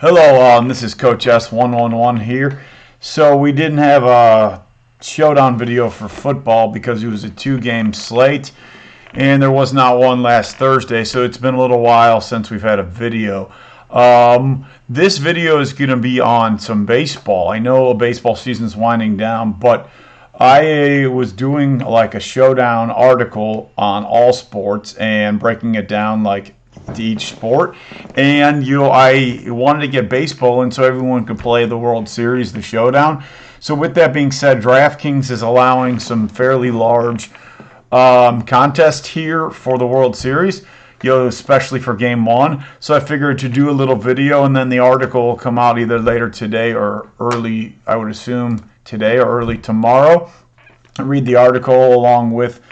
Hello, this is Coach S111 here. So we didn't have a showdown video for football because it was a two-game slate, and there was not one last Thursday, so it's been a little while since we've had a video. This video is going to be on some baseball. I know baseball season's winding down, but I was doing like a showdown article on all sports and breaking it down like to each sport, and I wanted to get baseball in so everyone could play the World Series, the Showdown. So with that being said, DraftKings is allowing some fairly large contest here for the World Series, especially for Game 1. So I figured to do a little video, and then the article will come out either later today or early, I would assume today or early tomorrow. I read the article along with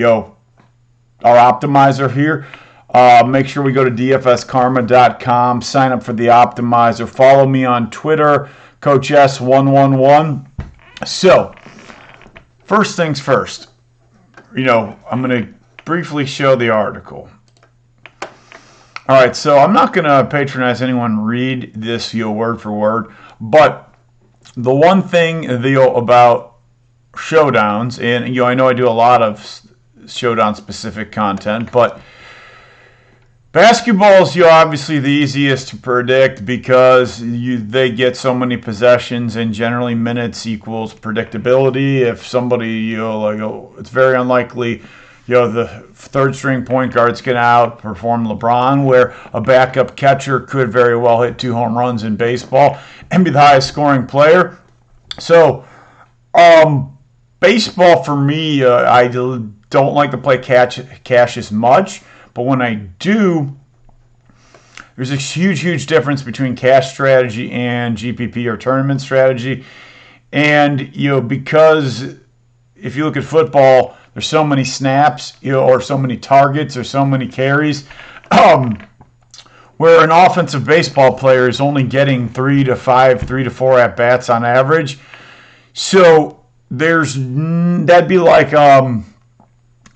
our optimizer here. Make sure we go to dfskarma.com, sign up for the optimizer, follow me on Twitter, Coach S111. So, first things first, I'm going to briefly show the article. All right, so I'm not going to patronize anyone read this word for word, but the one thing about showdowns, and I know I do a lot of showdown specific content, but basketball is obviously the easiest to predict because they get so many possessions, and generally minutes equals predictability. If somebody, it's very unlikely, the third string point guard's going to outperform LeBron, where a backup catcher could very well hit 2 home runs in baseball and be the highest scoring player. So, baseball for me, I don't like to play cash as much. But when I do, there's a huge difference between cash strategy and GPP or tournament strategy. And, because if you look at football, there's so many snaps, or so many targets, or so many carries, where an offensive baseball player is only getting 3 to 4 at-bats on average. So that'd be like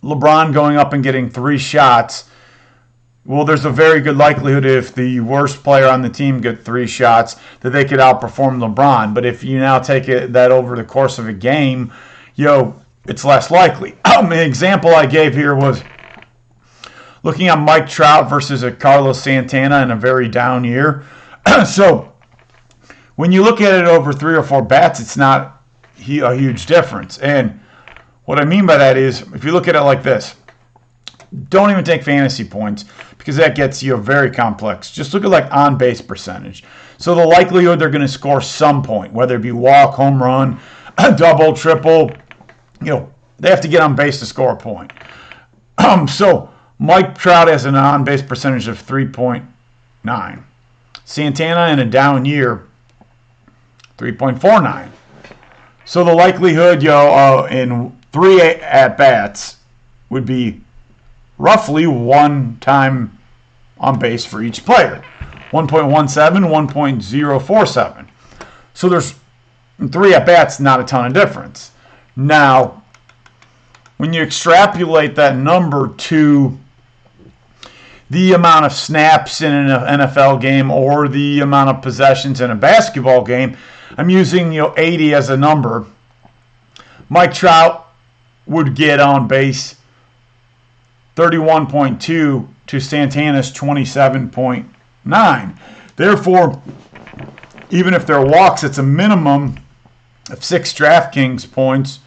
LeBron going up and getting 3 shots. Well, there's a very good likelihood if the worst player on the team get 3 shots that they could outperform LeBron. But if you now take that over the course of a game, it's less likely. An example I gave here was looking at Mike Trout versus a Carlos Santana in a very down year. So when you look at it over 3 or 4 bats, it's not a huge difference. And what I mean by that is, if you look at it like this, don't even take fantasy points because that gets very complex. Just look at like on-base percentage. So the likelihood they're going to score some point, whether it be walk, home run, double, triple, they have to get on base to score a point. So Mike Trout has an on-base percentage of 3.9. Santana in a down year, 3.49. So the likelihood, in 3 at-bats would be roughly 1 time on base for each player. 1.17, 1.047. So there's 3 at-bats, not a ton of difference. Now, when you extrapolate that number to the amount of snaps in an NFL game or the amount of possessions in a basketball game, I'm using 80 as a number. Mike Trout would get on base 31.2 to Santana's 27.9. Therefore, even if there are walks, it's a minimum of 6 DraftKings points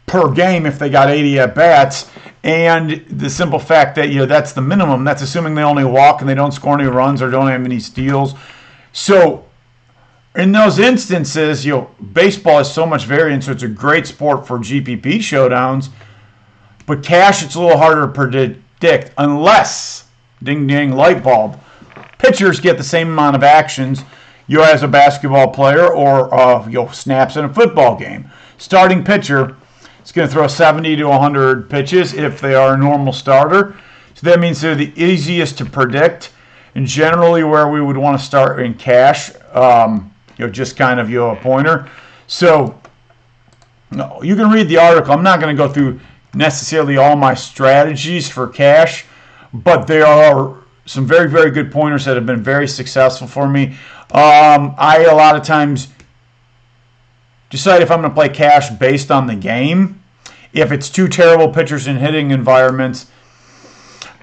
per game if they got 80 at bats. And the simple fact that that's the minimum. That's assuming they only walk and they don't score any runs or don't have any steals. So in those instances, baseball has so much variance, so it's a great sport for GPP showdowns. But cash, it's a little harder to predict unless, ding ding, light bulb, pitchers get the same amount of actions as a basketball player or snaps in a football game. Starting pitcher is going to throw 70 to 100 pitches if they are a normal starter. So that means they're the easiest to predict, and generally where we would want to start in cash, just kind of a pointer. So you can read the article. I'm not going to go through necessarily all my strategies for cash, but there are some very, very good pointers that have been very successful for me. I a lot of times decide if I'm going to play cash based on the game. If it's two terrible pitchers in hitting environments,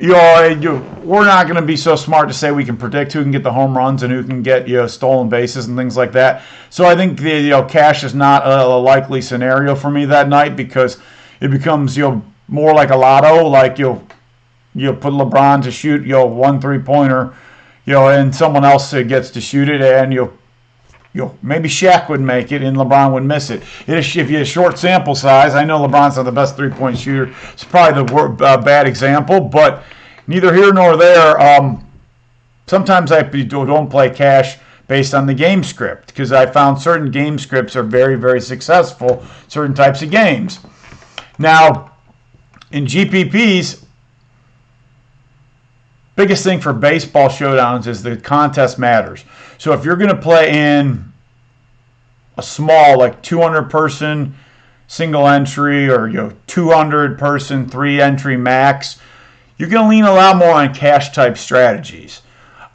we're not going to be so smart to say we can predict who can get the home runs and who can get stolen bases and things like that. So I think the cash is not a likely scenario for me that night, because it becomes more like a lotto. Like you'll put LeBron to shoot 1 3-pointer, and someone else gets to shoot it, and maybe Shaq would make it and LeBron would miss it. If you have a short sample size, I know LeBron's not the best 3-point shooter. It's probably the bad example, but neither here nor there. Sometimes I don't play cash based on the game script, because I found certain game scripts are very, very successful, certain types of games. Now, in GPPs, biggest thing for baseball showdowns is the contest matters. So if you're going to play in a small, like 200-person single entry, or 200-person 3-entry max, you're going to lean a lot more on cash-type strategies.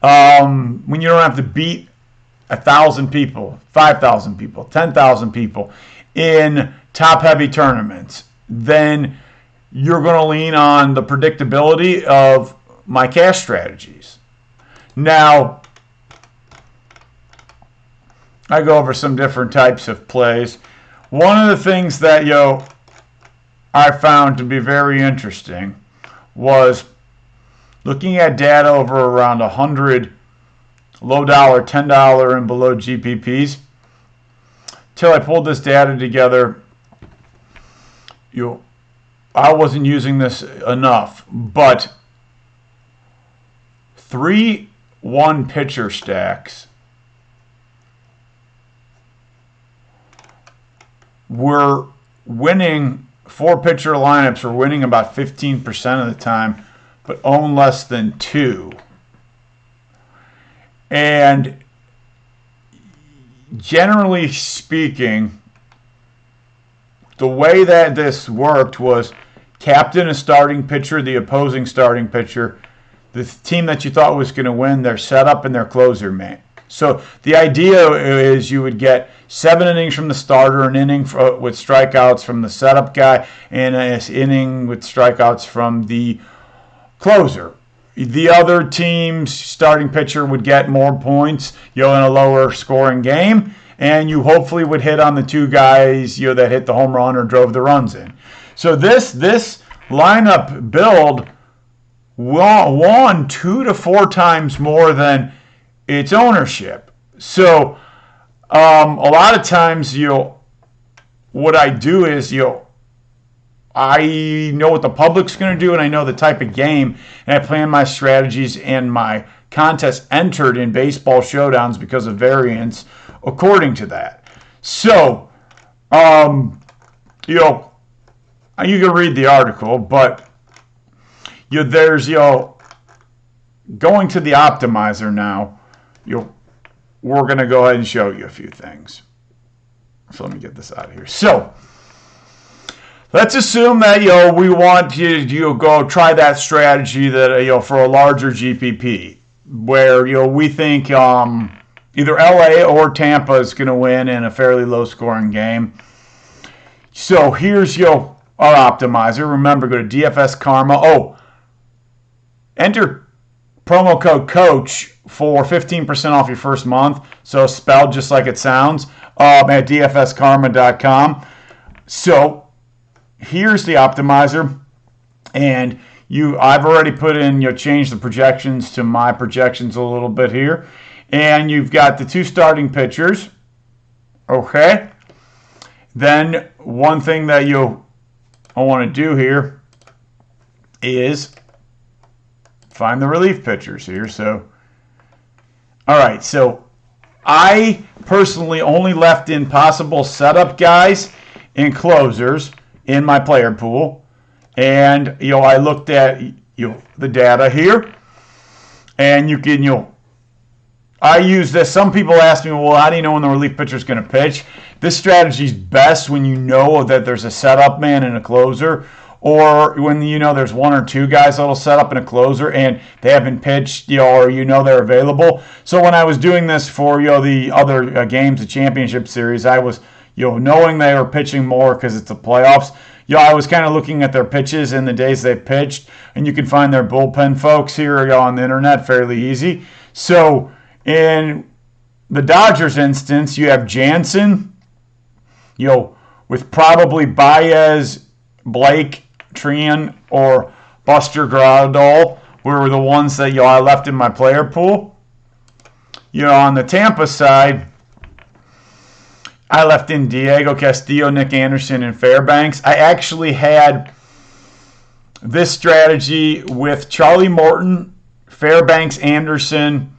When you don't have to beat 1,000 people, 5,000 people, 10,000 people in top-heavy tournaments, then you're going to lean on the predictability of my cash strategies. Now, I go over some different types of plays. One of the things that I found to be very interesting was looking at data over around 100 low dollar, $10 and below GPPs. Till I pulled this data together, I wasn't using this enough, but 3-1 pitcher stacks were winning. 4-pitcher lineups were winning about 15% of the time, but own less than 2. And generally speaking, the way that this worked was captain a starting pitcher, the opposing starting pitcher, the team that you thought was going to win, their setup and their closer man. So the idea is you would get 7 innings from the starter, an inning with strikeouts from the setup guy, and an inning with strikeouts from the closer. The other team's starting pitcher would get more points, in a lower scoring game, and you hopefully would hit on the 2 guys, that hit the home run or drove the runs in. So this lineup build won 2 to 4 times more than its ownership. So a lot of times what I do is I know what the public's going to do, and I know the type of game, and I plan my strategies and my contests entered in baseball showdowns because of variance according to that. So you can read the article, but there's going to the optimizer now. We're going to go ahead and show you a few things. So let me get this out of here. So let's assume that we want you to go try that strategy that for a larger GPP, where we think either LA or Tampa is going to win in a fairly low scoring game. So here's our optimizer. Remember, go to DFS Karma. Enter promo code COACH for 15% off your first month. So spelled just like it sounds, at dfskarma.com. So here's the optimizer, and I've already put in, changed the projections to my projections a little bit here, and you've got the 2 starting pitchers. Okay. Then one thing that I want to do here is find the relief pitchers here. So, all right. So I personally only left in possible setup guys and closers in my player pool, and I looked at the data here, and you can I use this. Some people ask me, well, how do you know when the relief pitcher is going to pitch? This strategy is best when you know that there's a setup man and a closer, or when there's one or two guys that'll set up in a closer and they haven't pitched, or they're available. So when I was doing this for the other games, the championship series, I was knowing they were pitching more because it's the playoffs. I was kind of looking at their pitches in the days they pitched, and you can find their bullpen folks here on the internet fairly easy. So in the Dodgers instance, you have Jansen, with probably Baez, Blake, Trean, or Buster Graterol were the ones that I left in my player pool. On the Tampa side, I left in Diego Castillo, Nick Anderson, and Fairbanks. I actually had this strategy with Charlie Morton, Fairbanks, Anderson,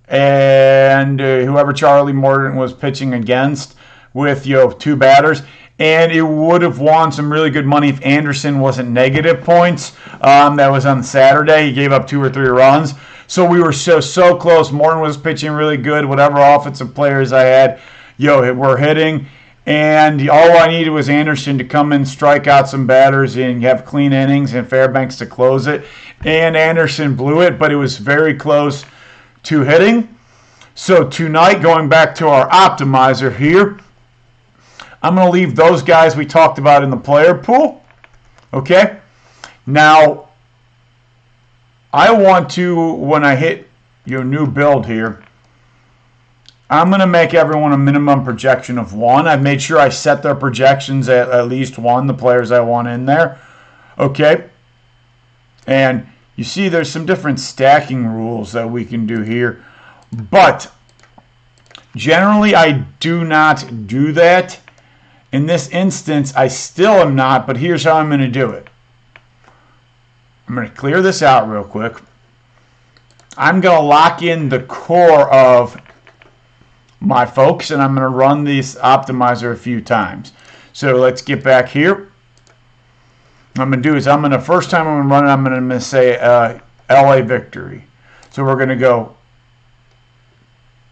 and whoever Charlie Morton was pitching against with two batters. And it would have won some really good money if Anderson wasn't negative points. That was on Saturday. He gave up 2 or 3 runs. So we were so close. Morton was pitching really good. Whatever offensive players I had, were hitting. And all I needed was Anderson to come in, strike out some batters, and have clean innings, and Fairbanks to close it. And Anderson blew it, but it was very close to hitting. So tonight, going back to our optimizer here, I'm going to leave those guys we talked about in the player pool. Okay? Now, I want to, when I hit your new build here, I'm going to make everyone a minimum projection of 1. I've made sure I set their projections at least 1, the players I want in there. Okay? And you see there's some different stacking rules that we can do here. But generally, I do not do that. In this instance, I still am not, but here's how I'm going to do it. I'm going to clear this out real quick. I'm going to lock in the core of my folks, and I'm going to run this optimizer a few times. So let's get back here. What I'm going to do is first time I'm going to run it, I'm going to say LA Victory. So we're going to go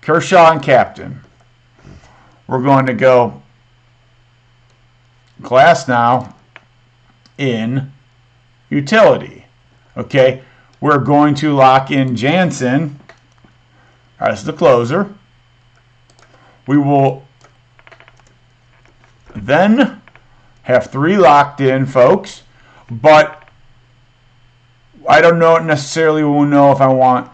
Kershaw and captain. We're going to go Glass now in utility. Okay, we're going to lock in Jansen as the closer. We will then have 3 locked in, folks, but I don't necessarily will know if I want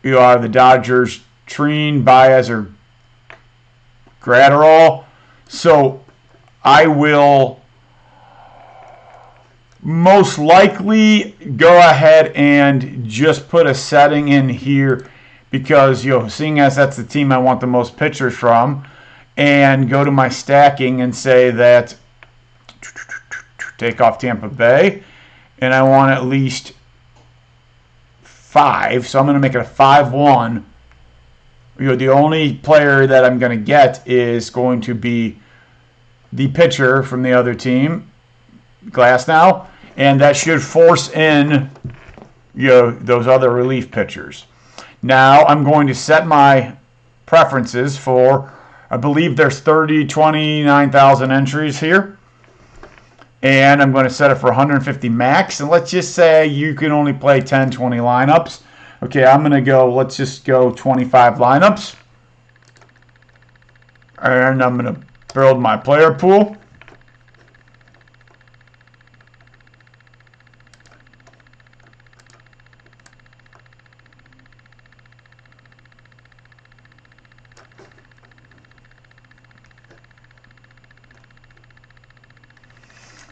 out of the Dodgers, Trean, Baez, or Graterol. So I will most likely go ahead and just put a setting in here because, seeing as that's the team I want the most pitchers from, and go to my stacking and say that take off Tampa Bay, and I want at least 5. So I'm going to make it a 5-1. The only player that I'm going to get is going to be the pitcher from the other team, Glass now, and that should force in those other relief pitchers. Now I'm going to set my preferences for, I believe there's 29,000 entries here, and I'm going to set it for 150 max, and let's just say you can only play 10, 20 lineups. Okay, I'm going to go, let's just go 25 lineups. And I'm going to build my player pool.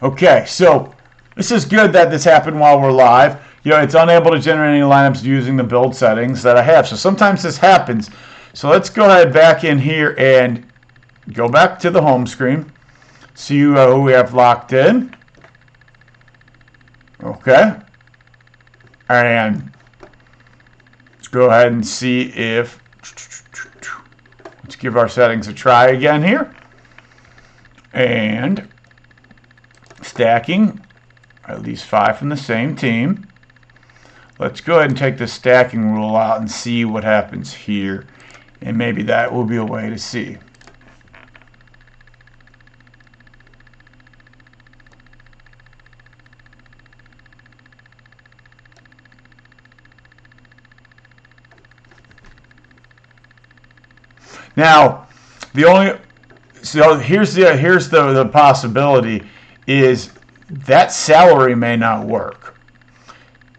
Okay, so this is good that this happened while we're live. It's unable to generate any lineups using the build settings that I have. So sometimes this happens. So let's go ahead back in here and go back to the home screen. See who we have locked in. Okay. And let's go ahead and see if, let's give our settings a try again here. And stacking, at least 5 from the same team. Let's go ahead and take the stacking rule out and see what happens here. And maybe that will be a way to see. Now, the only so here's the possibility is that salary may not work.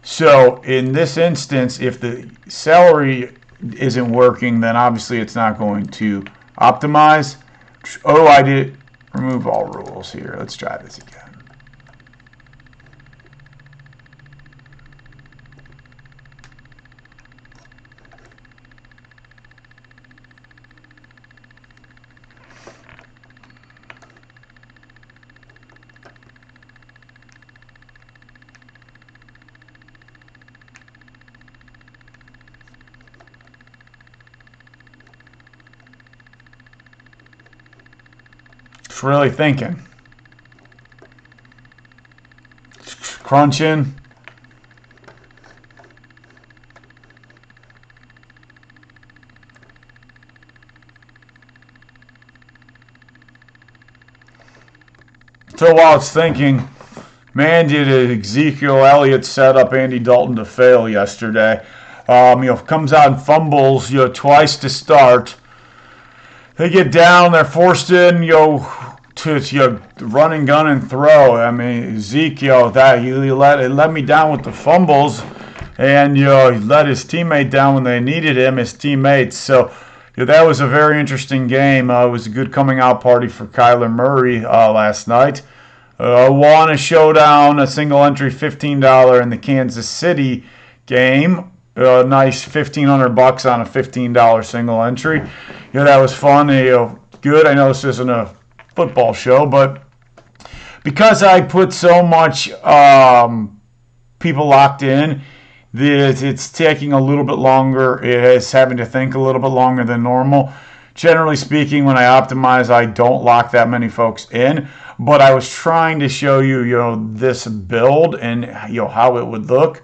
So in this instance, if the salary isn't working, then obviously it's not going to optimize. Oh, I did remove all rules here. Let's try this again. Really thinking. Crunching. So while it's thinking, man, did Ezekiel Elliott set up Andy Dalton to fail yesterday. Comes out and fumbles, twice to start. They get down, they're forced in, to run and gun and throw. I mean, Ezekiel, that he let me down with the fumbles, and he let his teammate down when they needed him, his teammates. So that was a very interesting game. It was a good coming out party for Kyler Murray last night. Won a showdown, a single entry $15 in the Kansas City game. Nice $1,500 on a $15 single entry. That was fun. Good. I know this isn't a football show, but because I put so much people locked in, it's taking a little bit longer. It's having to think a little bit longer than normal. Generally speaking, when I optimize, I don't lock that many folks in, but I was trying to show you, this build and how it would look.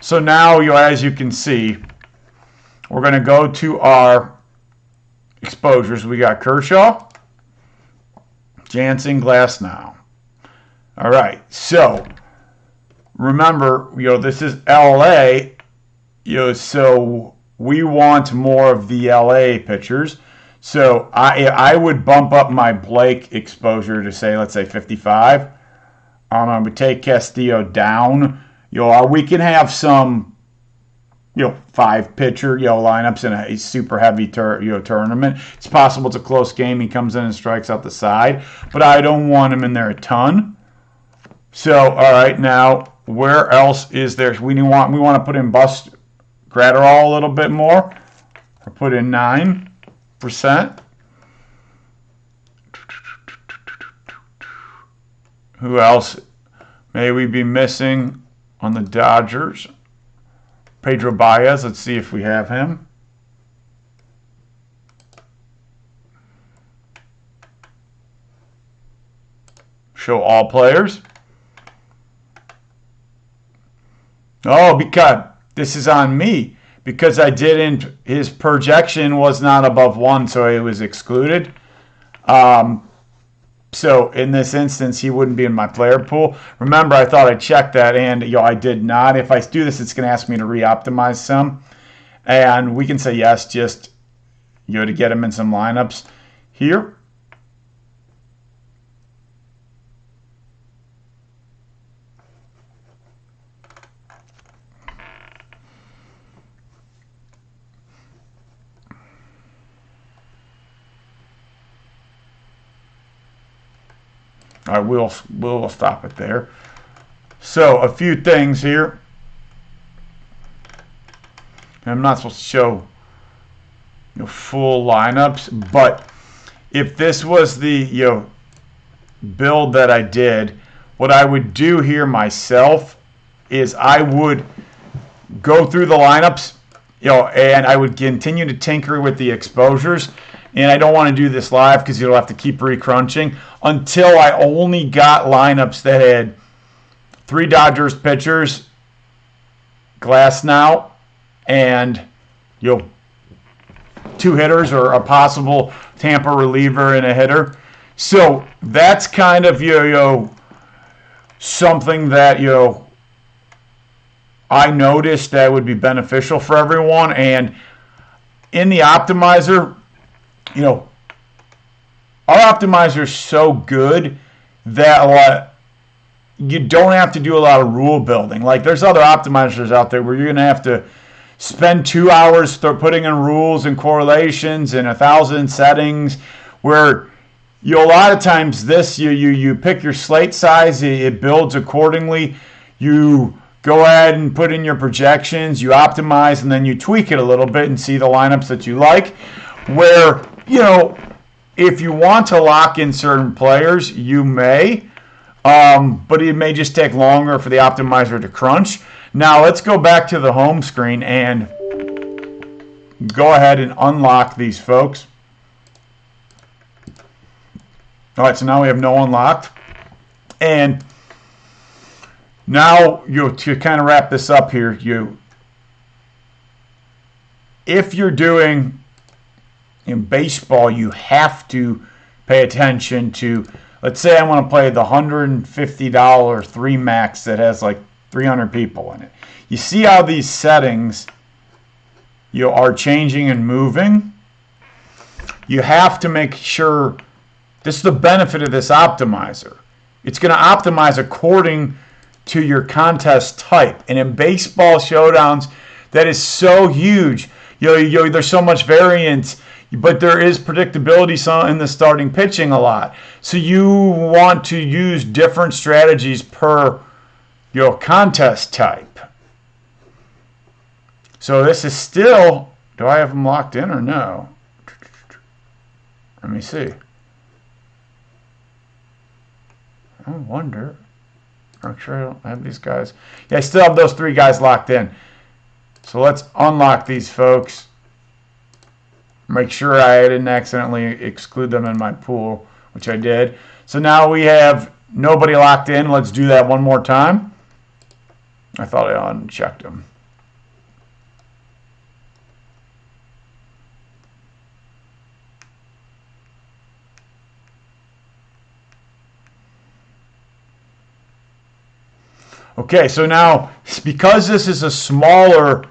So now, as you can see, we're going to go to our exposures. We got Kershaw, Jansen, Glasnow. All right, so remember, this is LA, so we want more of the LA pitchers. So I would bump up my Blake exposure to let's say 55. I would take Castillo down. We can have some, 5 pitcher, lineups in a super heavy tournament. It's possible it's a close game. He comes in and strikes out the side, but I don't want him in there a ton. So, all right, now where else is there? We want to put in Bust Gratterall a little bit more. I put in 9%. Who else may we be missing on the Dodgers? Pedro Baez. Let's see if we have him. Show all players. Oh, because this is on me. Because I didn't, his projection was not above 1, so it was excluded. So in this instance, he wouldn't be in my player pool. Remember, I thought I checked that, and I did not. If I do this, it's going to ask me to re-optimize some. And we can say yes, just to get him in some lineups here. All right, we'll stop it there. So a few things here. I'm not supposed to show full lineups, but if this was the build that I did, what I would do here myself is I would go through the lineups, and I would continue to tinker with the exposures. And I don't want to do this live because you'll have to keep re-crunching until I only got lineups that had 3 Dodgers pitchers, Glasnow, and 2 hitters or a possible Tampa reliever and a hitter. So that's kind of something that I noticed that would be beneficial for everyone. And in the optimizer, you know, our optimizer is so good that you don't have to do a lot of rule building. Like there's other optimizers out there where you're going to have to spend 2 hours putting in rules and correlations and 1,000 settings, where a lot of times this you pick your slate size, it builds accordingly. You go ahead and put in your projections, you optimize, and then you tweak it a little bit and see the lineups that you like. Where, if you want to lock in certain players, you may, but it may just take longer for the optimizer to crunch. Now let's go back to the home screen and go ahead and unlock these folks. All right, so now we have no unlocked. And now, to kind of wrap this up here, if you're doing in baseball, you have to pay attention to, let's say I want to play the $150 3 max that has like 300 people in it. You see how these settings are changing and moving? You have to make sure, this is the benefit of this optimizer. It's going to optimize according to your contest type. And in baseball showdowns, that is so huge. There's so much variance, but there is predictability in the starting pitching a lot. So you want to use different strategies per contest type. So this is still, do I have them locked in or no? Let me see. I wonder. I'm sure I don't have these guys. Yeah, I still have those 3 guys locked in. So let's unlock these folks. Make sure I didn't accidentally exclude them in my pool, which I did. So now we have nobody locked in. Let's do that one more time. I thought I unchecked them. Okay, so now, because this is a smaller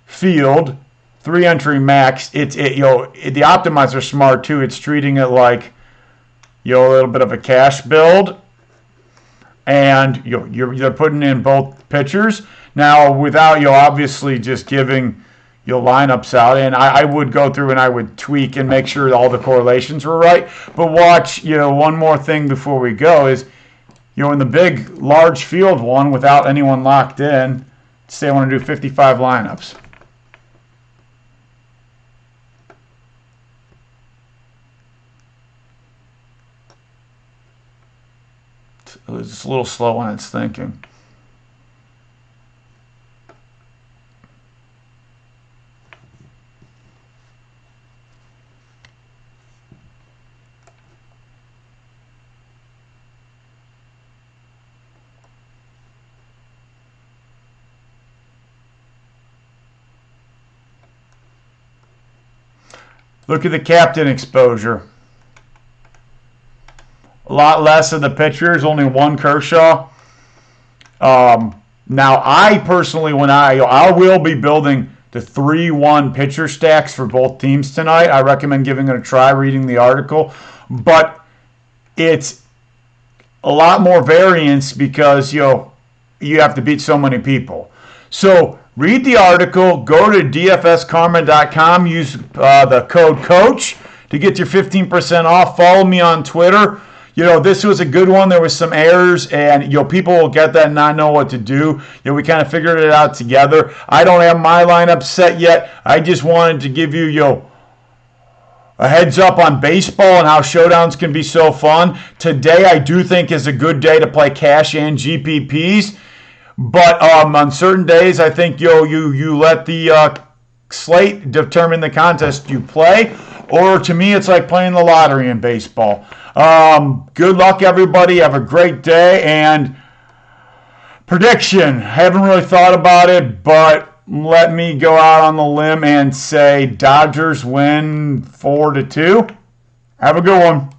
field, 3-entry max, the optimizer's smart too. It's treating it like a little bit of a cash build, and you're putting in both pitchers now without obviously just giving lineups out. And I would go through and I would tweak and make sure all the correlations were right. But watch, one more thing before we go is, in the big, large field one without anyone locked in, say I want to do 55 lineups. It's a little slow on its thinking. Look at the captain exposure. A lot less of the pitchers, only 1 Kershaw. Now, I personally, I will be building the 3-1 pitcher stacks for both teams tonight. I recommend giving it a try, reading the article. But it's a lot more variance because, you have to beat so many people. So, read the article, go to dfskarma.com, use the code COACH to get your 15% off. Follow me on Twitter. This was a good one. There was some errors, and people will get that and not know what to do. We kind of figured it out together. I don't have my lineup set yet. I just wanted to give you, a heads up on baseball and how showdowns can be so fun. Today, I do think is a good day to play cash and GPPs. But on certain days, I think you let the slate determine the contest you play. Or to me, it's like playing the lottery in baseball. Good luck, everybody. Have a great day. And prediction. Haven't really thought about it, but let me go out on the limb and say Dodgers win 4-2. Have a good one.